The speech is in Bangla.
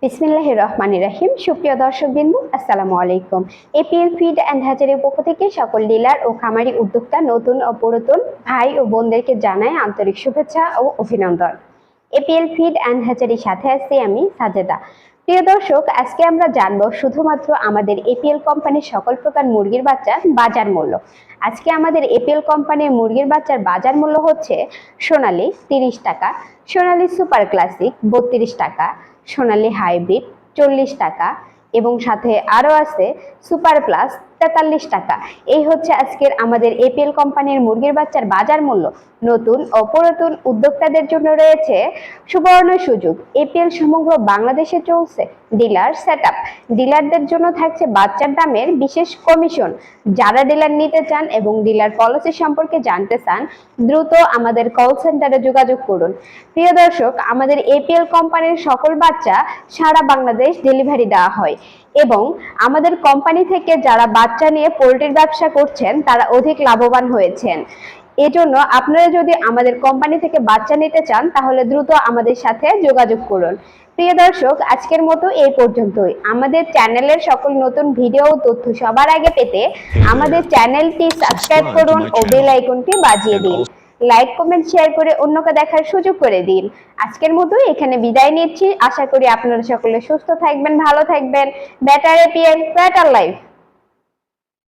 বিসমিল্লাহির রহমানির রহিম। সুপ্রিয় দর্শকবৃন্দ, আসসালামু আলাইকুম। এপিএল ফিড অ্যান্ড হ্যাচারির পক্ষ থেকে সকল ডিলার ও খামারি উদ্যোক্তা, নতুন ও পুরাতন ভাই ও বোনদেরকে জানাই আন্তরিক শুভেচ্ছা ও অভিনন্দন। এপিএল ফিড অ্যান্ড হ্যাচারির সাথে আছি আমি সাজেদা। প্রিয় দর্শক, আজকে আমরা জানবো শুধুমাত্র আমাদের এপিএল কোম্পানির সকল প্রকার মুরগির বাচ্চার বাজার মূল্য। আজকে আমাদের এপিএল কোম্পানির মুরগির বাচ্চার বাজার মূল্য হচ্ছে সোনালী 30 টাকা, সোনালী সুপার ক্লাসিক 32 টাকা, সোনালী হাইব্রিড 40 টাকা এবং সাথে আরও আছে সুপার প্লাস 43 টাকা। এই হচ্ছে আজকের আমাদের এপিএল কোম্পানির মুরগির বাচ্চার বাজার মূল্য। নতুন ও পুরাতন উদ্যোক্তাদের জন্য রয়েছে সুবর্ণ সুযোগ। এপিএল সমগ্র বাংলাদেশে চলছে ডিলার সেটআপ। ডিলারদের জন্য থাকছে বাচ্চার দামের বিশেষ কমিশন। যারা ডিলার নিতে চান এবং ডিলার পলিসি সম্পর্কে জানতে চান, দ্রুত আমাদের কল সেন্টারে যোগাযোগ করুন। প্রিয় দর্শক, আমাদের এপিএল কোম্পানির সকল বাচ্চা সারা বাংলাদেশ ডেলিভারি দেওয়া হয় এবং আমাদের কোম্পানি থেকে যারা বাচ্চা নিয়ে পোল্ট্রির ব্যবসা করছেন তারা অধিক লাভবান হয়েছেন। এজন্য আপনারা যদি আমাদের কোম্পানি থেকে বাচ্চা নিতে চান তাহলে দ্রুত আমাদের সাথে যোগাযোগ করুন। প্রিয় দর্শক, আজকের মতো এই পর্যন্তই। আমাদের চ্যানেলের সকল নতুন ভিডিও ও তথ্য সবার আগে পেতে আমাদের চ্যানেলটি সাবস্ক্রাইব করুন ও বেল আইকনটি বাজিয়ে দিন। লাইক, কমেন্ট, শেয়ার করে অন্যকে দেখার সুযোগ করে দিন। আজকের মতো এখানে বিদায় নিচ্ছি। আশা করি আপনারা সকলে সুস্থ থাকবেন, ভালো থাকবেন। Better APL, better life.